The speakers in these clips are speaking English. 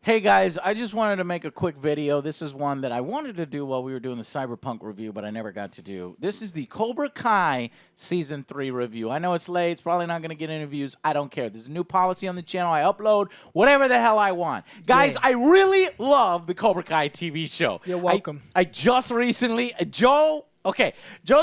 Hey guys, I just wanted to make a quick video. This is one that I wanted to do while we were doing the Cyberpunk review, but I never got to do. This is the Cobra Kai Season 3 review. I know it's late. It's probably not going to get any views. I don't care. There's a new policy on the channel. I upload whatever the hell I want. Guys, I really love the Cobra Kai TV show. You're welcome. I just recently, Joe's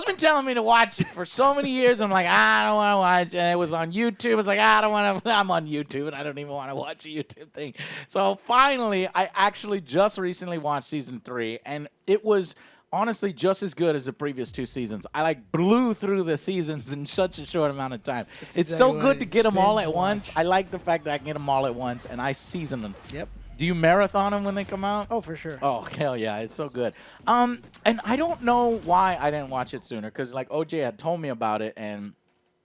been telling me to watch it for so many years. I'm like, I don't want to watch it. And it was on YouTube. It's like, I don't want to. I'm on YouTube, and I don't even want to watch a YouTube thing. So finally, I actually just recently watched Season 3, and it was honestly just as good as the previous 2 seasons. I blew through the seasons in such a short amount of time. It's exactly so good to get them all at once. I like the fact that I can get them all at once, and I season them. Yep. Do you marathon them when they come out? Oh, for sure. Oh, hell yeah. It's so good. And I don't know why I didn't watch it sooner, because, OJ had told me about it, and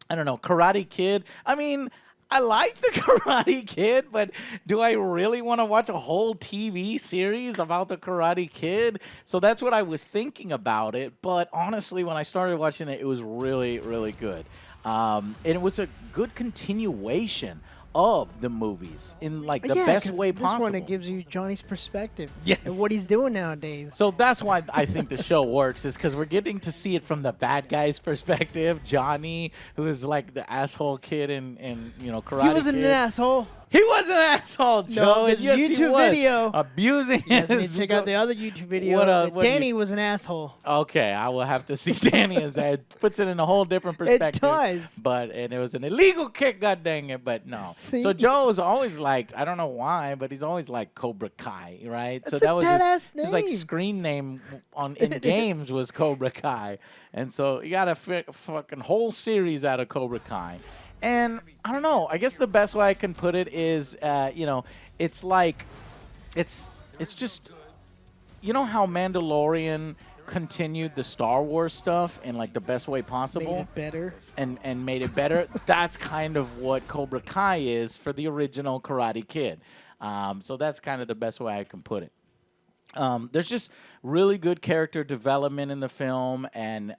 I don't know, Karate Kid. I mean, I like the Karate Kid, but do I really want to watch a whole TV series about the Karate Kid? So that's what I was thinking about it. But honestly, when I started watching it, it was really, really good. And it was a good continuation of the movies in the best way possible. This one, it gives you Johnny's perspective. Yes. And what he's doing nowadays. So that's why I think the show works, is because we're getting to see it from the bad guy's perspective. Johnny, who is like the asshole kid in Karate He wasn't Kid. an asshole. He was an asshole, Joe. No, and yes, YouTube he was. video. Abusing Yes, his... check out the other YouTube video. What Danny was an asshole. Okay, I will have to see Danny as that. Puts it in a whole different perspective. It does. And it was an illegal kick, god dang it, but no. See? So Joe's always liked, I don't know why, but he's always liked Cobra Kai, right? That's so that a was badass his like name. screen name in games was Cobra Kai. And so you got a fucking whole series out of Cobra Kai. And I don't know. I guess the best way I can put it is, it's like, it's just, you know how Mandalorian continued the Star Wars stuff in the best way possible, Made it better. and made it better. That's kind of what Cobra Kai is for the original Karate Kid. So that's kind of the best way I can put it. There's just really good character development in the film, and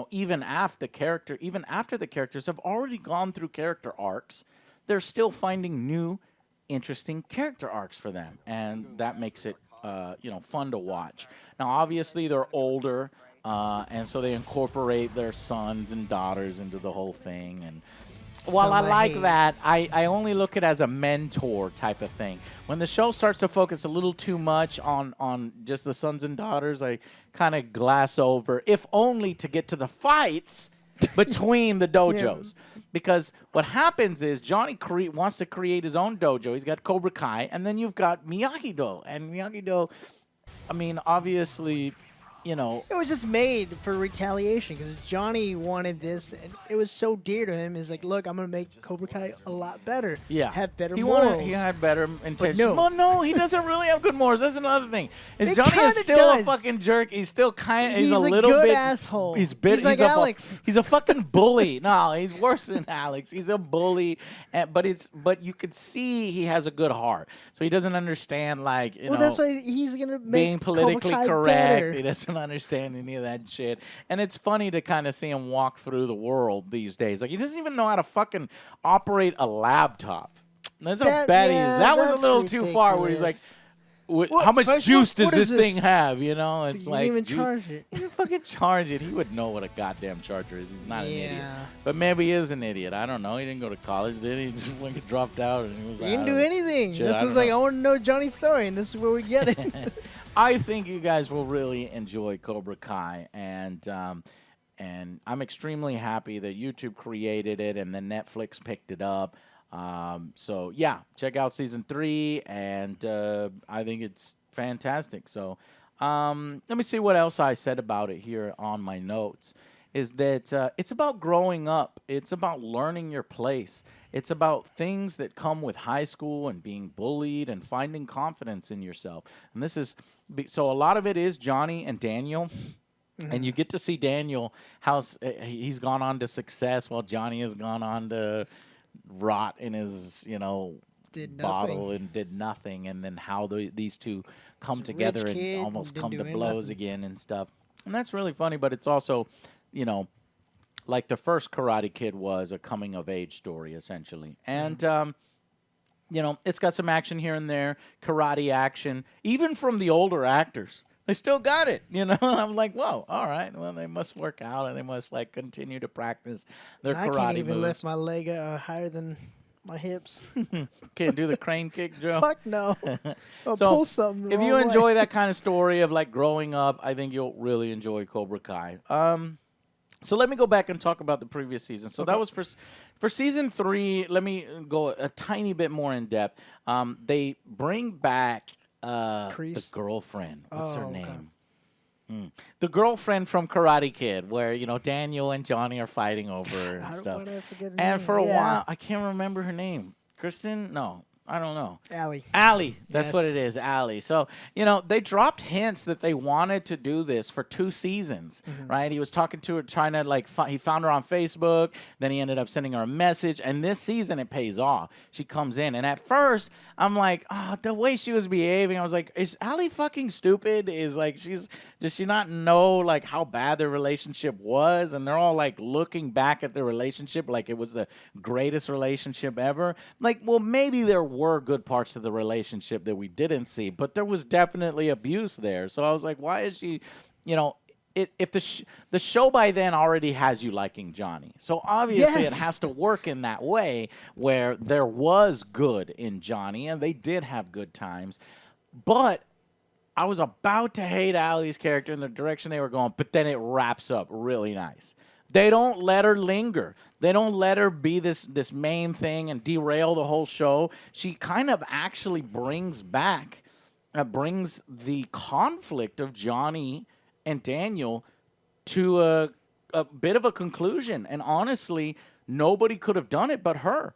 even after the characters have already gone through character arcs, they're still finding new, interesting character arcs for them, and that makes it fun to watch. Now, obviously, they're older, and so they incorporate their sons and daughters into the whole thing, and while I like that, I only look at it as a mentor type of thing. When the show starts to focus a little too much on just the sons and daughters, I kind of glass over, if only to get to the fights between the dojos. Yeah. Because what happens is Johnny wants to create his own dojo. He's got Cobra Kai, and then you've got Miyagi-Do. And Miyagi-Do, I mean, obviously... It was just made for retaliation because Johnny wanted this, and it was so dear to him. He's like, look, I'm going to make Cobra Kai a lot better. Yeah. Have better morals. He had better intentions. No. Well, no, he doesn't really have good morals. That's another thing. Johnny is still a fucking jerk. He's still he's a little good bit asshole. He's like Alex. He's a fucking bully. No, he's worse than Alex. He's a bully, but you could see he has a good heart. So he doesn't understand that's why he's going to make being politically Cobra Kai correct. better. He doesn't understand any of that shit. And it's funny to kind of see him walk through the world these days. He doesn't even know how to fucking operate a laptop. That's how bad he is. That was a little too far where he's like, how much juice does this thing have? It's you didn't even charge it. He didn't fucking charge it. He would know what a goddamn charger is. He's not an idiot. But maybe he is an idiot. I don't know. He didn't go to college, did he? He just fucking dropped out. And he was He didn't do anything. Shit, this was like, I want to know Johnny's story, and this is where we get it. I think you guys will really enjoy Cobra Kai, and I'm extremely happy that YouTube created it and then Netflix picked it up. So yeah, check out Season 3, and I think it's fantastic. So let me see what else I said about it here on my notes. Is that it's about growing up. It's about learning your place. It's about things that come with high school and being bullied and finding confidence in yourself. And this is so a lot of it is Johnny and Daniel. Mm-hmm. And you get to see Daniel, how he's gone on to success while Johnny has gone on to rot in his, bottle and did nothing. And then how these two come together and almost come to blows again and stuff. And that's really funny, but it's also... like the first Karate Kid was a coming-of-age story, essentially. And it's got some action here and there, karate action, even from the older actors. They still got it, I'm like, whoa, all right. Well, they must work out and they must like continue to practice their karate I can't even moves. lift my leg higher than my hips. Can't do the crane kick, Joe. Fuck no. I'll So, pull something. if the you wrong enjoy way. that kind of story of like growing up, I think you'll really enjoy Cobra Kai. So let me go back and talk about the previous season. So that was for season 3. Let me go a tiny bit more in depth. They bring back the Kreese? girlfriend. What's her okay. name? The girlfriend from Karate Kid, where Daniel and Johnny are fighting over her and stuff. Why did I forget her And name? for a Yeah. while, I can't remember her name. Kristen? No, I don't know. Allie. Allie. That's Yes. what it is, Allie. So, they dropped hints that they wanted to do this for 2 seasons, right? He was talking to her, trying to, he found her on Facebook. Then he ended up sending her a message. And this season, it pays off. She comes in. And at first, I'm like, the way she was behaving, I was like, is Allie fucking stupid? Does she not know, how bad their relationship was? And they're all, looking back at their relationship like it was the greatest relationship ever. Well, maybe there were good parts of the relationship that we didn't see, but there was definitely abuse there. So I was like, why is she, if the show by then already has you liking Johnny. So obviously Yes. it has to work in that way where there was good in Johnny and they did have good times. But I was about to hate Allie's character in the direction they were going, but then it wraps up really nice. They don't let her linger. They don't let her be this main thing and derail the whole show. She kind of actually brings the conflict of Johnny and Daniel to a bit of a conclusion. And honestly, nobody could have done it but her.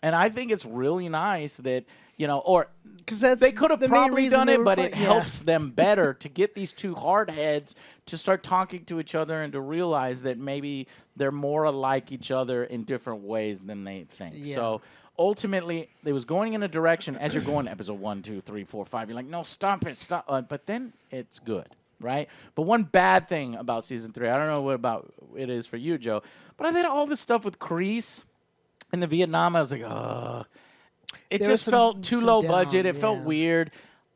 And I think it's really nice that, or Because that's they could have the main probably reason done they it, were but fight- it yeah. helps them better to get these 2 hard heads to start talking to each other and to realize that maybe they're more alike each other in different ways than they think. Yeah. So ultimately, they was going in a direction as you're going episode 1, 2, 3, 4, 5. You're like, no, stop it, stop. But then it's good, right? But one bad thing about season 3, I don't know what about it is for you, Joe, but I think all this stuff with Kreese in the Vietnam, I was like, ugh. It There was just felt too some low down, budget. It yeah. felt weird.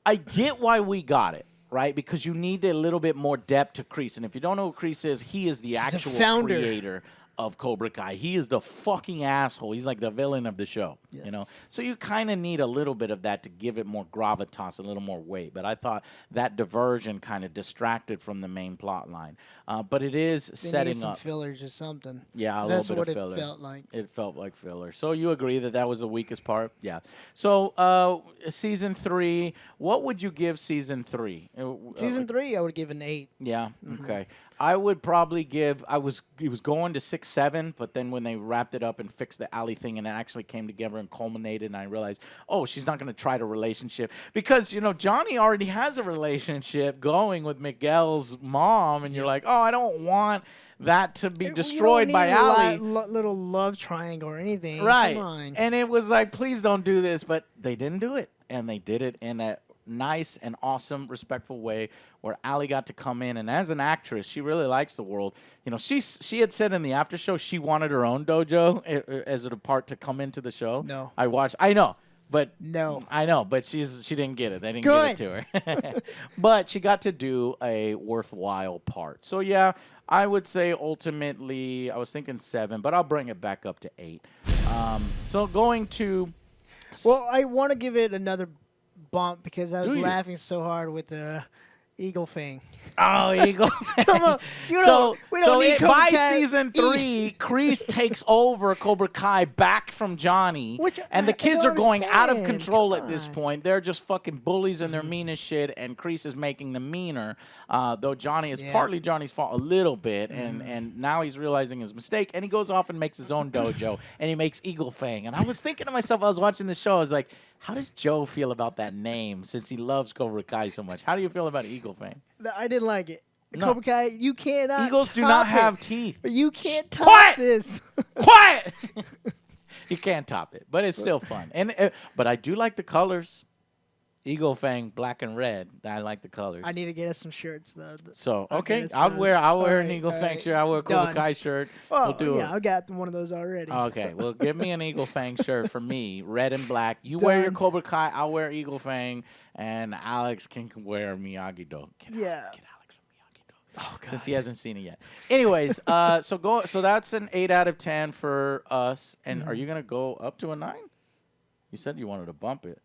I get why we got it, right? Because you need a little bit more depth to Kreese. And if you don't know who Kreese is, he is the actual founder. creator of Cobra Kai. He is the fucking asshole. He's like the villain of the show, Yes. So you kind of need a little bit of that to give it more gravitas, a little more weight. But I thought that diversion kind of distracted from the main plot line. But it is They setting needed some up. fillers or something. Yeah, a 'Cause little that's bit what of filler. it felt like. It felt like filler. So you agree that was the weakest part? Yeah. So season 3, what would you give season 3? Season 3, I would give an 8. Yeah. Okay. I would probably give. It was going to 6, 7, but then when they wrapped it up and fixed the Allie thing, and it actually came together and culminated, and I realized, oh, she's not going to try the relationship because Johnny already has a relationship going with Miguel's mom, and you're like, oh, I don't want that to be destroyed by Allie. Little love triangle or anything. Right. Come on. And it was like, please don't do this, but they didn't do it, and they did it in a nice and awesome, respectful way where Allie got to come in, and as an actress, she really likes the world. She had said in the after show she wanted her own dojo as a part to come into the show. No. I know, but No. I know, but she didn't get it. They didn't give it to her. But she got to do a worthwhile part. So yeah, I would say ultimately I was thinking 7, but I'll bring it back up to 8. So going to Well, I want to give it another bump because I was Do you? laughing so hard with the eagle thing. Oh, Eagle. Come on. We don't need Cobra by Kai. season 3, Kreese takes over Cobra Kai back from Johnny. Which and the I kids don't are going out of understand. control Come at this on. point. They're just fucking bullies and they're mean as shit. And Kreese is making them meaner. Though Johnny is Yeah. partly Johnny's fault a little bit. And now he's realizing his mistake. And he goes off and makes his own dojo. And he makes Eagle Fang. And I was thinking to myself, I was watching the show. I was like, how does Joe feel about that name since he loves Cobra Kai so much? How do you feel about Eagle Fang? I didn't like it. No. Cobra Kai, you cannot. Eagles do top not it. have teeth. You can't top Quiet! this. Quiet. You can't top it, but it's still fun. And but I do like the colors. Eagle Fang, black and red. I like the colors. I need to get us some shirts though. So I'll okay, get us I'll those. wear an Alright, Eagle Fang alright. shirt. I'll wear a Cobra Done. Kai shirt. Well, we'll do yeah, it. I got one of those already. Okay, so. well, give me an Eagle Fang shirt for me, red and black. You wear your Done. Cobra Kai, I'll wear Eagle Fang, and Alex can wear Miyagi-Do. Yeah. Get Alex a Miyagi-Do. Oh, God. Since he hasn't seen it yet. Anyways, so that's an 8 out of 10 for us. And are you gonna go up to a 9? You said you wanted to bump it.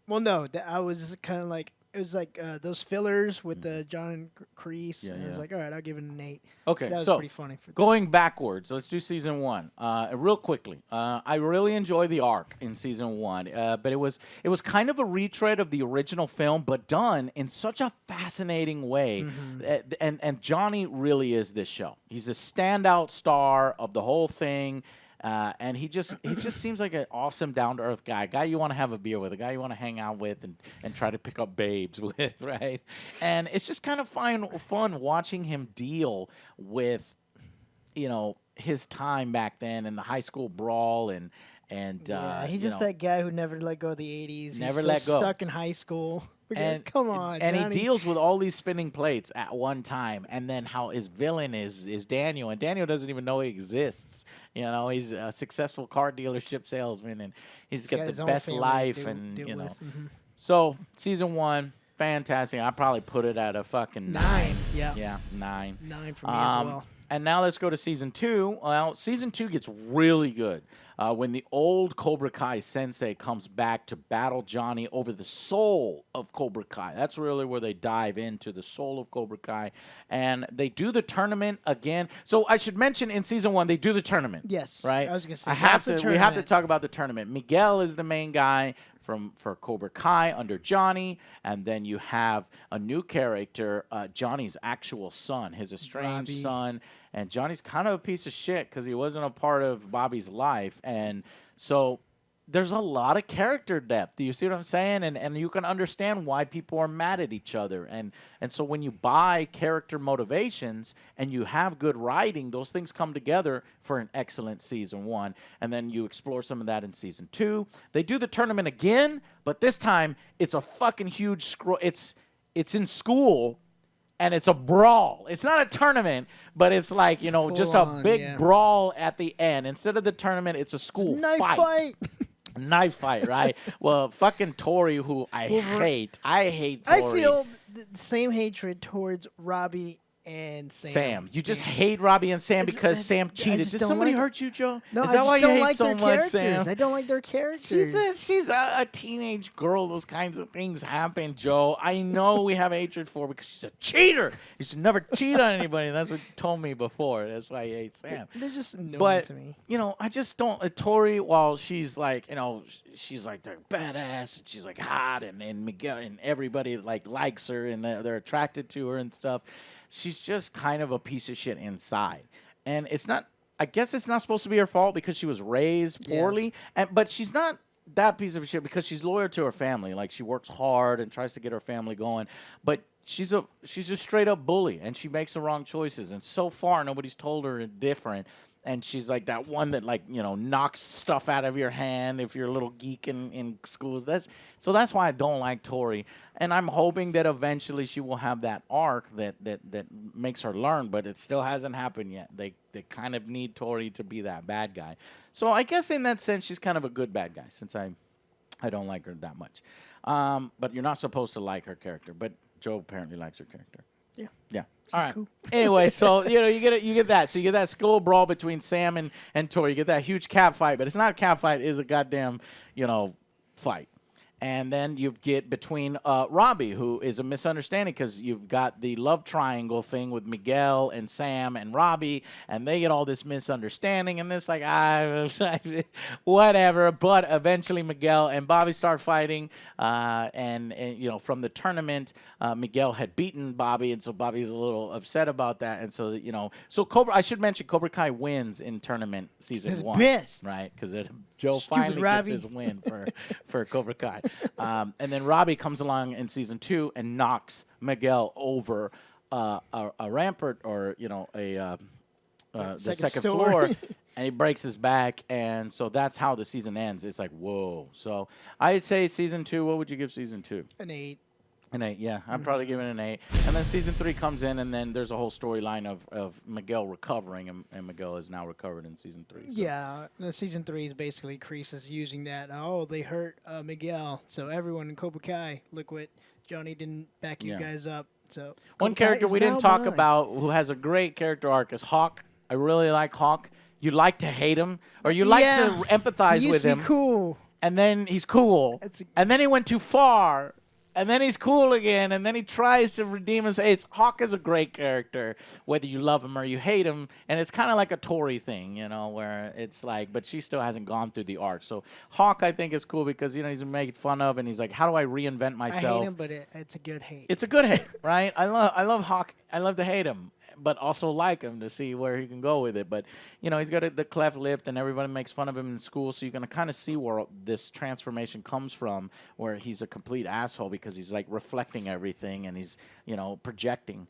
Well, no, I was kind of like it was like those fillers with the John Kreese. Yeah, and I was yeah. like, all right, I'll give it an 8. Okay, That was so pretty funny. going backwards, let's do season 1 real quickly. I really enjoy the arc in season 1, but it was kind of a retread of the original film, but done in such a fascinating way. And Johnny really is this show. He's a standout star of the whole thing. And he just seems like an awesome, down to earth guy. A guy you want to have a beer with, a guy you want to hang out with and try to pick up babes with, right? And it's just kind of fun watching him deal with, his time back then and the high school brawl and Yeah, he's just that guy who never let go of the 80s. Never He's let still go. Stuck in high school. And Come on, and Johnny. he deals with all these spinning plates at one time, and then how his villain is Daniel, and Daniel doesn't even know he exists. He's a successful car dealership salesman, and he's got his the own best family life, to and deal with. So season 1, fantastic. I probably put it at a fucking 9. Yeah. Yeah, 9. 9 for me as well. And now let's go to season 2. Well, season 2 gets really good when the old Cobra Kai sensei comes back to battle Johnny over the soul of Cobra Kai. That's really where they dive into the soul of Cobra Kai. And they do the tournament again. So I should mention in season 1, they do the tournament. Yes. Right? I was going to say, we have to tournament. talk about the tournament. Miguel is the main guy for Cobra Kai under Johnny, and then you have a new character, Johnny's actual son, his estranged Bobby. son, and Johnny's kind of a piece of shit because he wasn't a part of Bobby's life, and so there's a lot of character depth. Do you see what I'm saying? And you can understand why people are mad at each other. And so when you buy character motivations and you have good writing, those things come together for an excellent season 1. And then you explore some of that in season 2. They do the tournament again, but this time it's a fucking huge scroll. It's in school. And it's a brawl. It's not a tournament, but it's like, just a on, big yeah. brawl at the end. Instead of the tournament, it's a school Knife fight. fight. Knife fight, right? Well, fucking Tori, who I hate. I hate Tori. I feel the same hatred towards Robbie and Sam. You just hate Robbie and Sam because I Sam cheated. just Did don't somebody like- hurt you, Joe? No, Is I that just why you don't hate like so their much, characters. Sam? I don't like their characters. She's a teenage girl. Those kinds of things happen, Joe. I know we have hatred for her because she's a cheater. You should never cheat on anybody. That's what you told me before. That's why you hate Sam. They're just annoying But to me. I just don't. Tori, while she's like, she's like the badass, and she's like hot, and Miguel and everybody likes her, and they're attracted to her and stuff. She's just kind of a piece of shit inside, and it's not. I guess it's not supposed to be her fault because she was raised poorly, but she's not that piece of shit because she's loyal to her family. Like she works hard and tries to get her family going, but she's a straight up bully, and she makes the wrong choices. And so far, nobody's told her different. And she's like that one that knocks stuff out of your hand if you're a little geek in schools. That's why I don't like Tori. And I'm hoping that eventually she will have that arc that makes her learn, but it still hasn't happened yet. They kind of need Tori to be that bad guy. So I guess in that sense she's kind of a good bad guy since I don't like her that much. But you're not supposed to like her character. But Joe apparently likes her character. Yeah. Yeah. All right. cool. Anyway, so you get that. So you get that school brawl between Sam and Tori. You get that huge cat fight, but it's not a cat fight. It's a goddamn fight. And then you get between Robbie, who is a misunderstanding because you've got the love triangle thing with Miguel and Sam and Robbie, and they get all this misunderstanding, and it's like, whatever. But eventually Miguel and Bobby start fighting, and from the tournament, Miguel had beaten Bobby, and so Bobby's a little upset about that. And so, I should mention Cobra Kai wins in tournament season 1. Best. Right? Because Joe Stupid finally Robbie. gets his win for Cobra Kai. And then Robbie comes along in season 2 and knocks Miguel over a rampart or the second story. floor, and he breaks his back, and so that's how the season ends. It's like, whoa. So I'd say season 2. What would you give season 2? An 8. An 8, yeah. I'm probably giving it an 8. And then season 3 comes in, and then there's a whole storyline of Miguel recovering, and Miguel is now recovered in season 3. So. Yeah, the season 3 is basically Kreese is using that. Oh, they hurt Miguel, so everyone in Cobra Kai, look what Johnny didn't back you guys up. So one Cobra character Kai we is didn't now talk mine. about who has a great character arc is Hawk. I really like Hawk. You like to hate him, or you like to empathize he with used to him. be cool. And then he's cool, and then he went too far, and then he's cool again, and then he tries to redeem himself. Hawk is a great character, whether you love him or you hate him, and it's kind of like a Tori thing, where it's like, but she still hasn't gone through the arc. So Hawk, I think, is cool because he's made fun of, and he's like, how do I reinvent myself? I hate him, but it's a good hate. It's a good hate, right? I love Hawk. I love to hate him, but also like him to see where he can go with it. But, he's got the cleft lip, and everybody makes fun of him in school, so you're going to kind of see where this transformation comes from, where he's a complete asshole because he's, like, reflecting everything, and he's, projecting.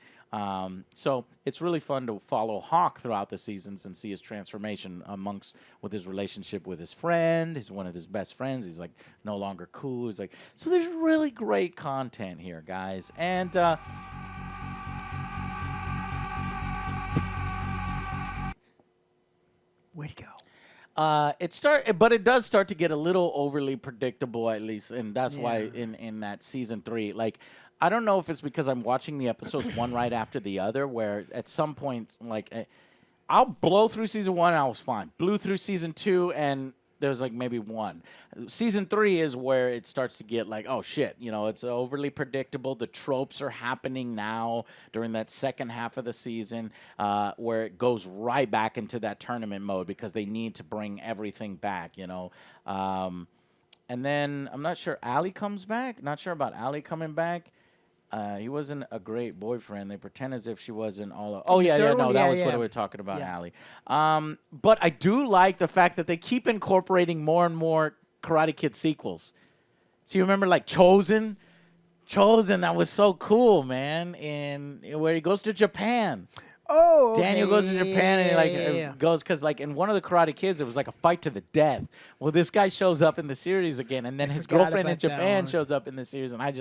So it's really fun to follow Hawk throughout the seasons and see his transformation with his relationship with his friend. He's one of his best friends. He's, like, no longer cool. He's like, so there's really great content here, guys. And, way to go. but it does start to get a little overly predictable, at least, and that's why in that season 3, like, I don't know if it's because I'm watching the episodes one right after the other, where at some point, like, I'll blow through season 1 and I was fine. Blew through season 2 and there's like maybe 1. Season 3 is where it starts to get like, oh shit, it's overly predictable. The tropes are happening now during that second half of the season, where it goes right back into that tournament mode because they need to bring everything back, and then I'm not sure Ali comes back. Not sure about Ali coming back. He wasn't a great boyfriend. They pretend as if she wasn't all. That was what we were talking about, Ali. But I do like the fact that they keep incorporating more and more Karate Kid sequels. So you remember, like, Chosen, that was so cool, man. And where he goes to Japan. Oh, okay. Daniel goes to Japan and he goes because, like, in one of the Karate Kids, it was like a fight to the death. Well, this guy shows up in the series again, and then his girlfriend in Japan shows up in the series, and I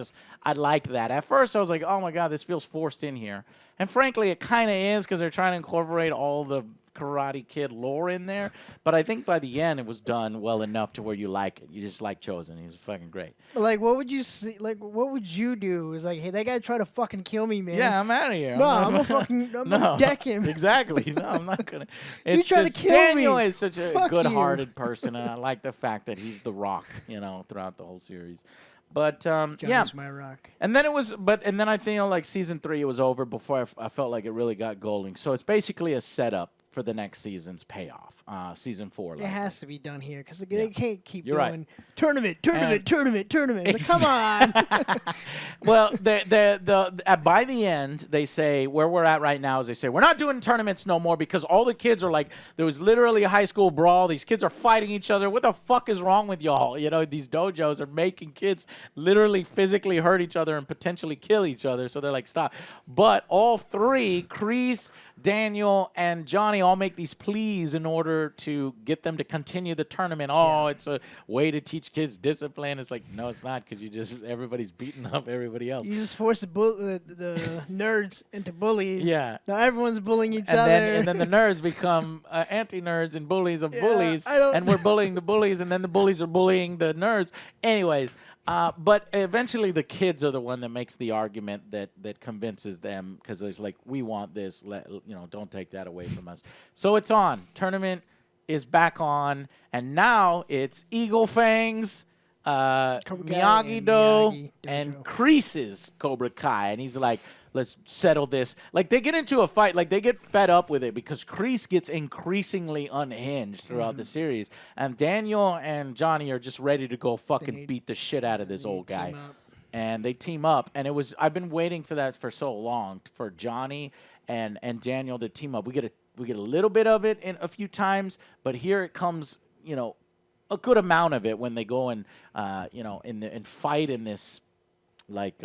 liked that. At first, I was like, oh my god, this feels forced in here, and frankly, it kind of is because they're trying to incorporate all the Karate Kid lore in there. But I think by the end, it was done well enough to where you like it. You just like Chosen. He's fucking great. Like, what would you see? Like, what would you do? It's like, hey, that guy tried to fucking kill me, man. Yeah, I'm out of here. No, I'm gonna deck him. Exactly. No, I'm not gonna. You It's tried to just kill Daniel me. is such a Fuck good-hearted person, and I like the fact that he's the Rock, throughout the whole series. But Johnny's my rock. and then and then I think like season 3, it was over before I felt like it really got going. So it's basically a setup for the next season's payoff. Season 4. It has to be done here because they can't keep You're doing right. tournament. Like, come on. Well, by the end, they say, where we're at right now is they say, we're not doing tournaments no more because all the kids are like, there was literally a high school brawl. These kids are fighting each other. What the fuck is wrong with y'all? These dojos are making kids literally physically hurt each other and potentially kill each other. So they're like, stop. But all 3, Kreese, Daniel, and Johnny all make these pleas in order to get them to continue the tournament. Oh, it's a way to teach kids discipline. It's like, no, it's not, because everybody's beating up everybody else. You just force the nerds into bullies. Yeah. Now everyone's bullying each other. And then the nerds become anti-nerds and bullies of bullies. And we're bullying the bullies, and then the bullies are bullying the nerds. Anyways, but eventually the kids are the one that makes the argument that convinces them, because it's like, we want this. Don't take that away from us. So it's on. Tournament is back on, and now it's Eagle Fangs, Miyagi-Do, and Kreese's Cobra Kai, and he's like, let's settle this. Like, they get into a fight. Like, they get fed up with it because Kreese gets increasingly unhinged throughout the series, and Daniel and Johnny are just ready to go fucking beat the shit out of this old guy. And they team up, and I've been waiting for that for so long, for Johnny and Daniel to team up. We get a little bit of it in a few times, but here it comes, a good amount of it when they go and and fight in this, like,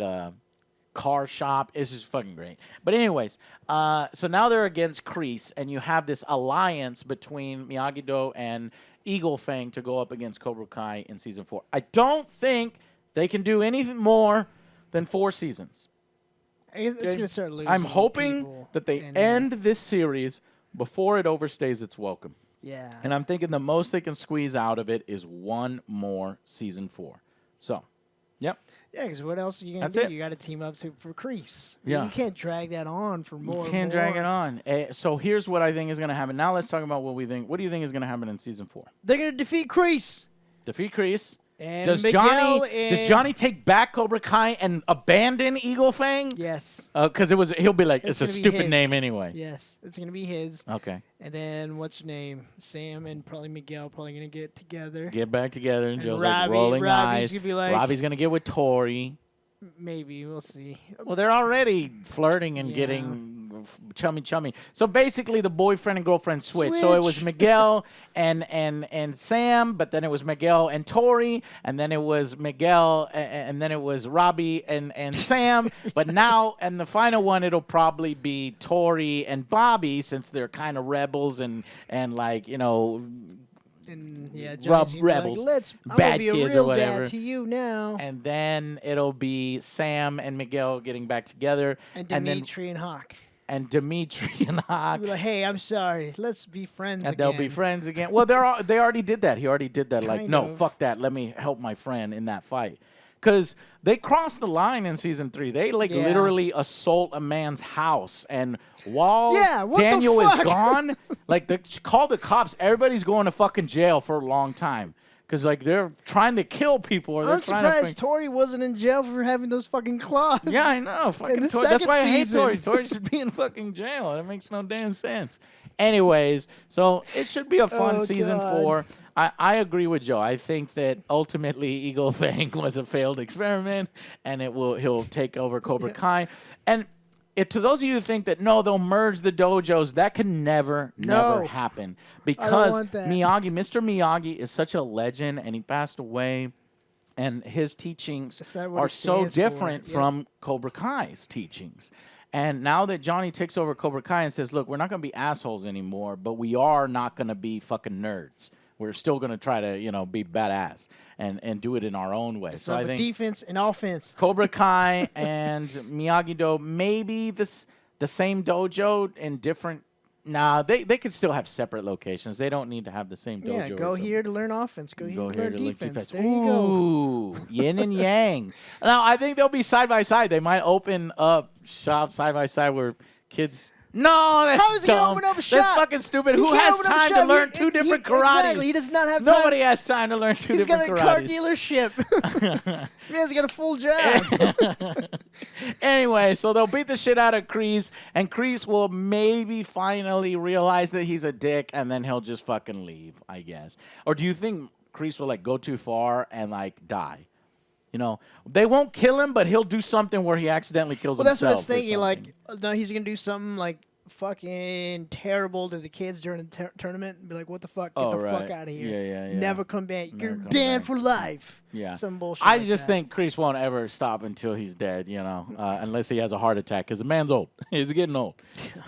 car shop. It's just fucking great. But anyways, so now they're against Kreese, and you have this alliance between Miyagi-Do and Eagle Fang to go up against Cobra Kai in season 4. I don't think they can do anything more than 4 seasons. It's going to start losing. I'm hoping people that they and, end this series before it overstays its welcome. Yeah. And I'm thinking the most they can squeeze out of it is 1 more season 4. So, yep. Yeah, because what else are you going That's to do? it. You got to team up for Kreese. Yeah. You can't drag that on for more. You can't drag it on. So here's what I think is going to happen. Now let's talk about what we think. What do you think is going to happen in season 4? They're going to defeat Kreese. Defeat Kreese. And Does Miguel Johnny take back Cobra Kai and abandon Eagle Fang? Yes. Because he'll be like, it's a gonna be stupid his. name anyway. Yes, it's going to be his. Okay. And then what's her name? Sam and probably Miguel probably going to get together. Get back together, and Joe's like Robbie- rolling Robbie's eyes. gonna be like- Robbie's gonna get with Tori. Maybe we'll see. Well, they're already flirting and Yeah. getting chummy. So basically, the boyfriend and girlfriend switched. So it was Switch. Miguel and Sam, but then it was Miguel and Tori, and then it was Miguel, and then it was Robbie and Sam. But now, and the final one, it'll probably be Tori and Bobby, since they're kind of rebels and like, you know. And yeah, Rub Johnny's gonna be rebels, Like, I'm bad gonna be a kids or real whatever. dad to you now. And then it'll be Sam and Miguel getting back together, And then Dimitri and Hawk. and Dimitri and Hawk. Be like, hey, I'm sorry. Let's be friends And again. they'll be friends again. Well, they already did that. He already did that. Like, Kind no, of. fuck that. Let me help my friend in that fight. Because they crossed the line in season 3. They, like, Yeah. literally assault a man's house. And while Yeah, what the Daniel is fuck? gone, like, call the cops. Everybody's going to fucking jail for a long time. Because, like, they're trying to kill people. Or they're I'm trying to surprised Tori wasn't in jail for having those fucking claws. Yeah, I know. Fucking the Tori. That's second why I hate season. Tori. Tori should be in fucking jail. That makes no damn sense. Anyways, so it should be a fun Oh, season God. 4. I agree with Joe. I think that ultimately Eagle Fang was a failed experiment, and he'll take over Cobra Kai. And to those of you who think that no, they'll merge the dojos, that can never No. happen, because want that. Mr. Miyagi is such a legend, and he passed away. And his teachings That's not what are it so stands for. different Yep. from Cobra Kai's teachings. And now that Johnny takes over Cobra Kai and says, look, we're not going to be assholes anymore, but we are not going to be fucking nerds. We're still going to try to, you know, be badass and do it in our own way. So I think defense and offense. Cobra Kai and Miyagi-Do, maybe the same dojo in different. Nah, they could still have separate locations. They don't need to have the same dojo. Yeah, go here to learn offense. Go here to learn learn defense. There you go. Ooh, yin and yang. Now, I think they'll be side by side. They might open up shop side by side where kids. No, that's How is he gonna dumb. open up a That's shop? fucking stupid. He Who can't has open up a time to shop. learn two different karates? Exactly. He does not have time. Nobody has time to learn two He's got different a car karates. dealership. Man's got a full job. Anyway, so they'll beat the shit out of Kreese, and Kreese will maybe finally realize that he's a dick, and then he'll just fucking leave, I guess. Or do you think Kreese will, like, go too far and, like, die? You know, they won't kill him, but he'll do something where he accidentally kills Well, that's himself. what I was thinking. or Like, something. no, he's gonna do something like fucking terrible to the kids during the tournament and be like, "What the fuck? Get Oh, the right. fuck out of here! Yeah. Never come back. Never You're come banned back." for life." Yeah. Some bullshit. I like just that. think Kreese won't ever stop until he's dead, you know, unless he has a heart attack, because the man's old. He's getting old.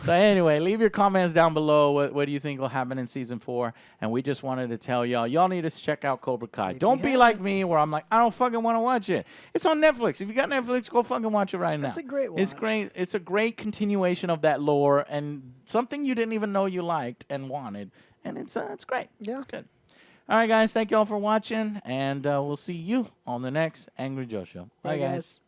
So anyway, leave your comments down below. What do you think will happen in season 4? And we just wanted to tell y'all need to check out Cobra Kai. If Don't you be like me where I'm like, I don't fucking want to watch it. It's on Netflix. If you got Netflix, go fucking watch it right now. It's a great It's watch. great. It's a great continuation of that lore and something you didn't even know you liked and wanted. And it's great. Yeah. It's good. All right, guys. Thank you all for watching, and we'll see you on the next Angry Joe Show. Bye, Bye, guys. guys.